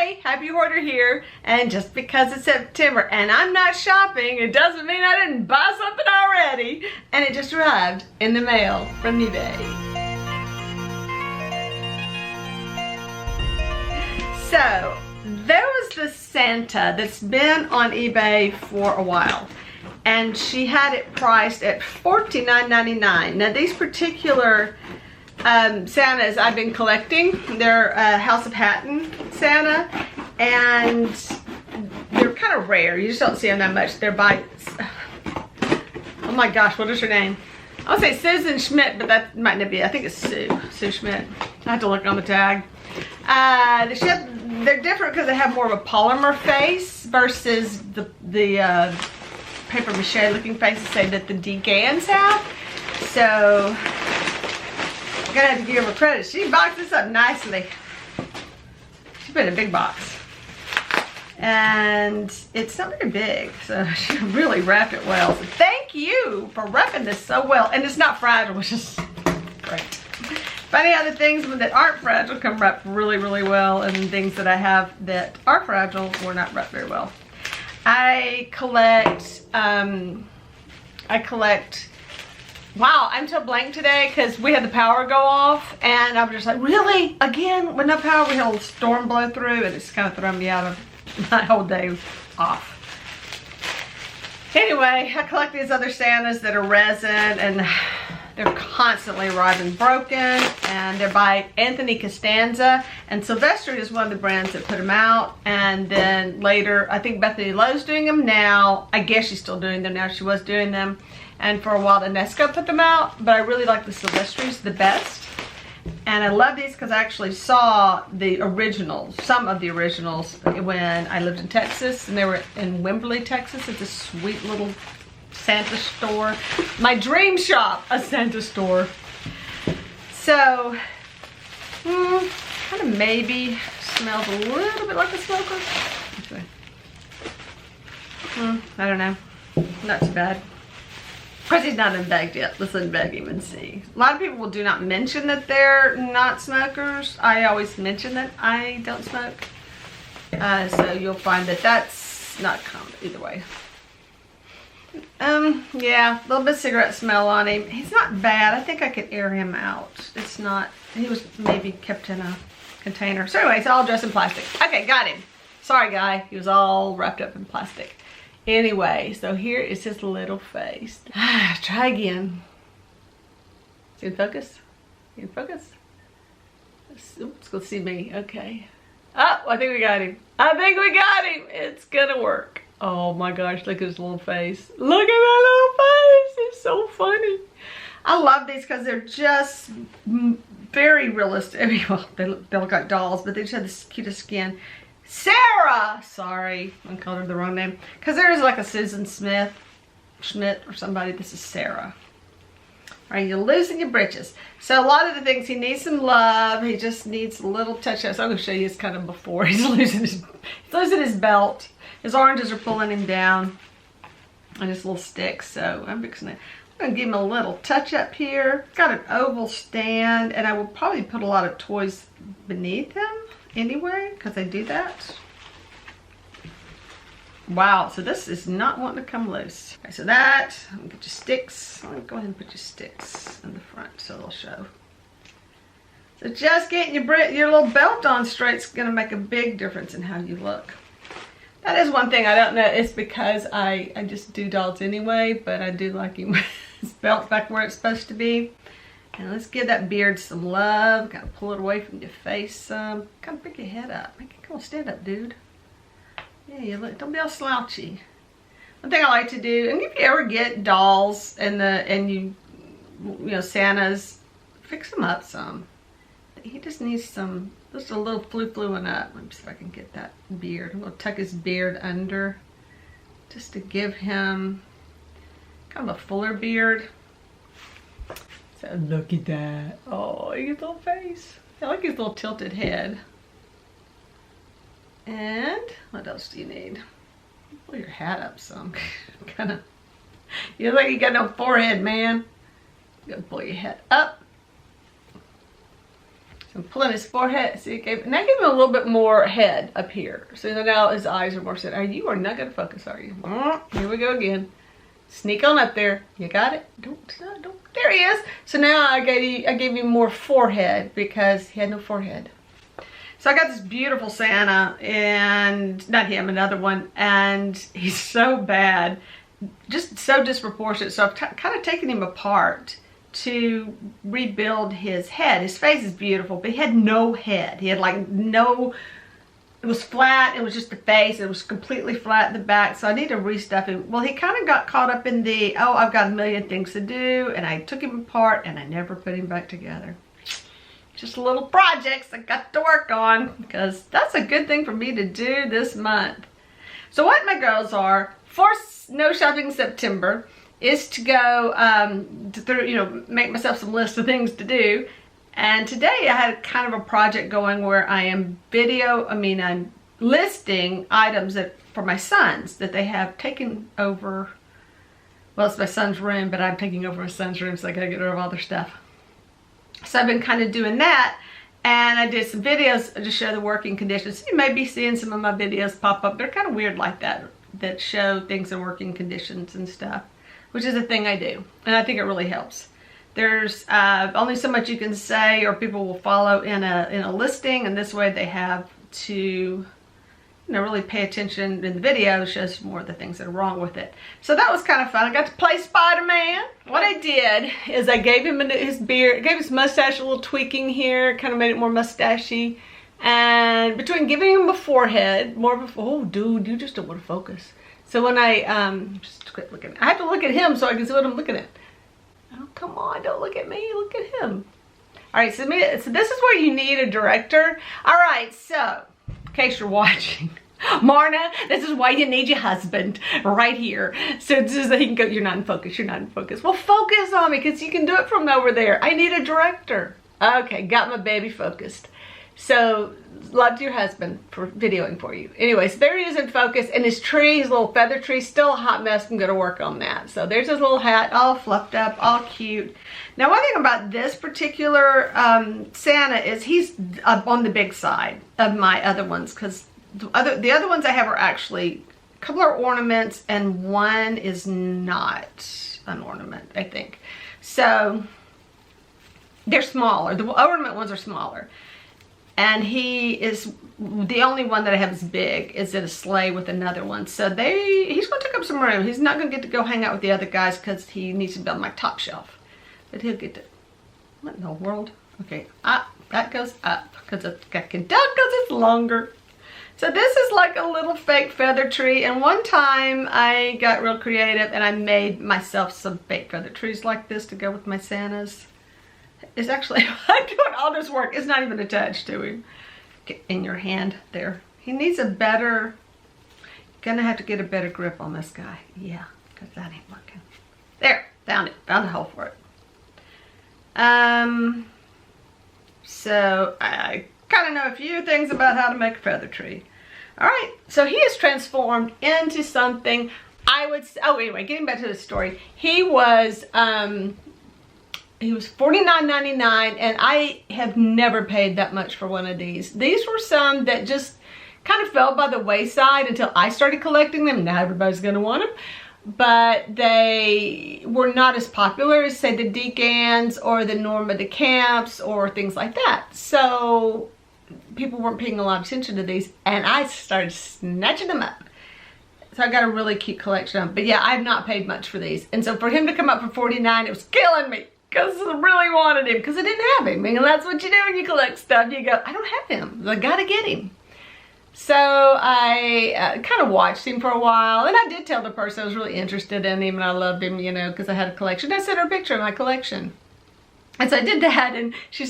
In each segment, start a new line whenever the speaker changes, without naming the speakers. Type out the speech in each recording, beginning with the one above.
Hey, Happy Hoarder here, and just because it's September and I'm not shopping, it doesn't mean I didn't buy something already. And it just arrived in the mail from eBay. So, there was this Santa that's been on eBay for a while, and she had it priced at $49.99. Now these particular Santas I've been collecting. They're House of Hatten Santa, and they're kind of rare. You just don't see them that much. They're by, oh my gosh, what is her name? I'll say Susan Schmidt, but that might not be. I think it's Sue Schmidt. I have to look on the tag. They're different because they have more of a polymer face versus the paper mache looking faces, say, that the Dee Ganns have. So I'm gonna have to give her credit. She boxed this up nicely. She put in a big box. And it's not very big, so she really wrapped it well. So thank you for wrapping this so well. And it's not fragile, which is great. Funny how the things that aren't fragile come wrapped really, really well, and things that I have that are fragile were not wrapped very well. I collect, wow, I'm so blank today because we had the power go off, and I was just like, really? Again? With no power? We had a little storm blow through, and it's kind of thrown me out of my whole day off. Anyway, I collect these other Santas that are resin, and they're constantly arriving broken, and they're by Anthony Costanza, and Sylvester is one of the brands that put them out. And then later, I think Bethany Lowe's doing them now. I guess she's still doing them now. She was doing them. And for a while, the Nesco put them out, but I really like the Sylvestris the best. And I love these because I actually saw the originals, some of the originals, when I lived in Texas, and they were in Wimberley, Texas. It's a sweet little Santa store. My dream shop, a Santa store. So, kind of maybe smells a little bit like a smoker. Okay. I don't know. Not too bad. Of course, he's not unbagged yet. Let's unbag him and see. A lot of people do not mention that they're not smokers. I always mention that I don't smoke. So you'll find that that's not common either way. Yeah, a little bit of cigarette smell on him. He's not bad. I think I could air him out. It's not, he was maybe kept in a container. So anyway, it's all dressed in plastic. Okay, got him. Sorry, guy. He was all wrapped up in plastic. Anyway, so here is his little face. Try again. Is he in focus? In focus? Let's go see me. Okay. Oh, I think we got him. I think we got him. It's gonna work. Oh my gosh, look at his little face. Look at that little face. It's so funny. I love these because they're just very realistic. I mean, well, they look like dolls, but they just have the cutest skin. Sara! Sorry, I called her the wrong name. Because there is like a Susan Schmidt or somebody. This is Sara. Alright, you're losing your britches. So a lot of the things, he needs some love. He just needs a little touch-up. So I'm going to show you his kind of before. He's losing his belt. His oranges are pulling him down. And his little sticks. So I'm going to give him a little touch-up here. Got an oval stand. And I will probably put a lot of toys beneath him anyway, because I do that. Wow, so this is not wanting to come loose. Okay, so that, I'm gonna get your sticks. I'm gonna go ahead and put your sticks in the front so they'll show. So just getting your little belt on straight is gonna make a big difference in how you look. That is one thing I don't know. It's because I just do dolls anyway, but I do like him with his belt back where it's supposed to be. And let's give that beard some love. Gotta pull it away from your face some. Kind of pick your head up. Come on, stand up, dude. Yeah, you look. Don't be all slouchy. One thing I like to do, and if you ever get dolls and you know, Santas, fix them up some. He just needs some, just a little flu-fluing up. Let me see if I can get that beard. I'm gonna tuck his beard under, just to give him kind of a fuller beard. So look at that. Oh, his little face. I like his little tilted head. And what else do you need? Pull your hat up some. Kind of. You look like you got no forehead, man. You gotta pull your head up. I'm pulling his forehead. See, I gave him a little bit more head up here. So now his eyes are more set. You are not going to focus, are you? Here we go again. Sneak on up there. You got it? Don't. There he is. So now I gave you more forehead because he had no forehead. So I got this beautiful Santa, and not him, another one, and he's so bad, just so disproportionate. So I've kind of taken him apart to rebuild his head. His face is beautiful, but he had no head. He had like no, it was flat. It was just the face. It was completely flat in the back. So I need to restuff him. Well, he kind of got caught up in the, oh, I've got a million things to do, and I took him apart and I never put him back together. Just little projects I got to work on, because that's a good thing for me to do this month. So what my goals are for No Shopping September is to go make myself some list of things to do. And today I had kind of a project going where I am I'm listing items for my sons that they have taken over. Well, it's my son's room, but I'm taking over my son's room, so I gotta get rid of all their stuff. So I've been kind of doing that, and I did some videos to show the working conditions. You may be seeing some of my videos pop up. They're kind of weird like that show things in working conditions and stuff, which is a thing I do, and I think it really helps. There's only so much you can say or people will follow in a listing, and this way they have to really pay attention in the video. Shows more of the things that are wrong with it. So that was kind of fun. I got to play Spider-Man. What I did is I gave him his beard, gave his mustache a little tweaking here, kind of made it more mustachy. And between giving him a forehead, oh dude, you just don't want to focus. So when I, just quit looking. I have to look at him so I can see what I'm looking at. Oh, come on, don't look at me, look at him. All right, so this is where you need a director. All right, so in case you're watching, Marna, this is why you need your husband right here. So that he can go, you're not in focus, you're not in focus. Well, focus on me, because you can do it from over there. I need a director. Okay, got my baby focused. So, love to your husband for videoing for you. Anyways, there he is in focus, and his tree, his little feather tree, still a hot mess. I'm gonna work on that. So there's his little hat, all fluffed up, all cute. Now, one thing about this particular Santa is he's up on the big side of my other ones, because the other ones I have are actually a couple are ornaments, and one is not an ornament, I think. So they're smaller. The ornament ones are smaller. And he is the only one that I have is big, is in a sleigh with another one. So he's going to take up some room. He's not going to get to go hang out with the other guys because he needs to be on my top shelf. But he'll get to, what in the world? Okay, that goes up because I can tell because it's longer. So this is like a little fake feather tree. And one time I got real creative and I made myself some fake feather trees like this to go with my Santas. It's actually, I'm doing all this work. It's not even attached to him. Get in your hand there. He needs a better, gonna have to get a better grip on this guy. Yeah, because that ain't working. There, found it. Found a hole for it. So I kind of know a few things about how to make a feather tree. All right, so he is transformed into something I would, oh, anyway, getting back to the story. He was $49.99, and I have never paid that much for one of these. These were some that just kind of fell by the wayside until I started collecting them. Now everybody's going to want them. But they were not as popular as, say, the Dee Ganns or the Norma DeCamps or things like that. So people weren't paying a lot of attention to these, and I started snatching them up. So I got a really cute collection of them. But yeah, I've not paid much for these. And so for him to come up for $49, it was killing me. Because I really wanted him, because I didn't have him. And that's what you do when you collect stuff. You go, I don't have him. I gotta get him. So I kind of watched him for a while. And I did tell the person I was really interested in him and I loved him, you know, because I had a collection. I sent her a picture of my collection. And so I did that, and then she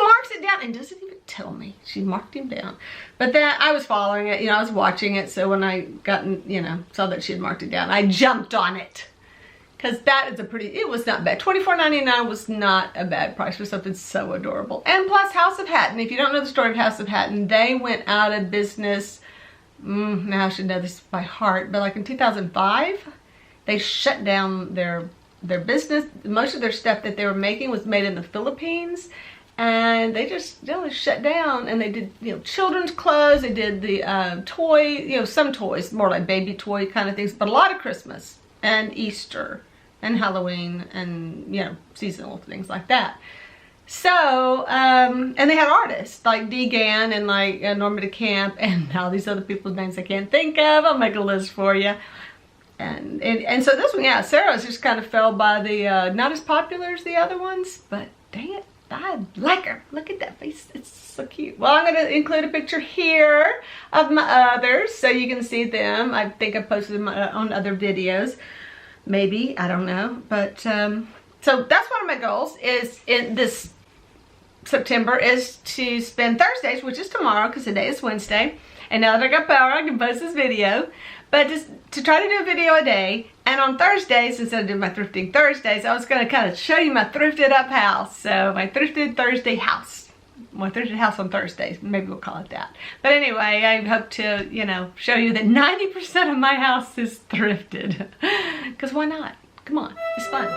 marks it down and doesn't even tell me. She marked him down. But then I was following it, you know, I was watching it. So when I saw that she had marked it down, I jumped on it. Because that is it was not bad. $24.99 was not a bad price for something so adorable. And plus House of Hatten. If you don't know the story of House of Hatten, they went out of business, now I should know this by heart, but like in 2005, they shut down their business. Most of their stuff that they were making was made in the Philippines. And they just, shut down, and they did, children's clothes. They did the toy, some toys, more like baby toy kind of things, but a lot of Christmas and Easter and Halloween and, seasonal things like that. So, and they had artists like Dee Gann and like Norma DeCamp and all these other people's names I can't think of. I'll make a list for you. And so this one, yeah, Sarah's just kind of fell by the, not as popular as the other ones, but dang it, I like her. Look at that face, it's so cute. Well, I'm going to include a picture here of my others so you can see them. I think I posted them on other videos, maybe, I don't know. But, so that's one of my goals is in this September is to spend Thursdays, which is tomorrow because today is Wednesday. And now that I got power, I can post this video. But just to try to do a video a day. And on Thursdays, instead of doing my Thrifting Thursdays, I was going to kind of show you my thrifted up house. So my Thrifted Thursday house. My Thrifted house on Thursdays. Maybe we'll call it that. But anyway, I hope to, show you that 90% of my house is thrifted. Because why not? Come on. It's fun.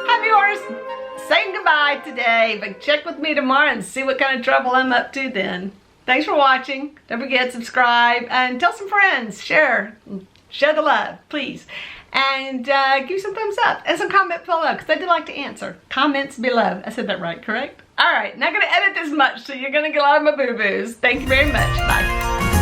Happy Horse saying goodbye today, but check with me tomorrow and see what kind of trouble I'm up to then. Thanks for watching. Don't forget, subscribe and tell some friends. Share the love, please. And give me some thumbs up and some comment below, because I do like to answer comments below. I said that right, correct? All right, not gonna edit this much, so you're gonna get a lot of my boo-boos. Thank you very much. Bye.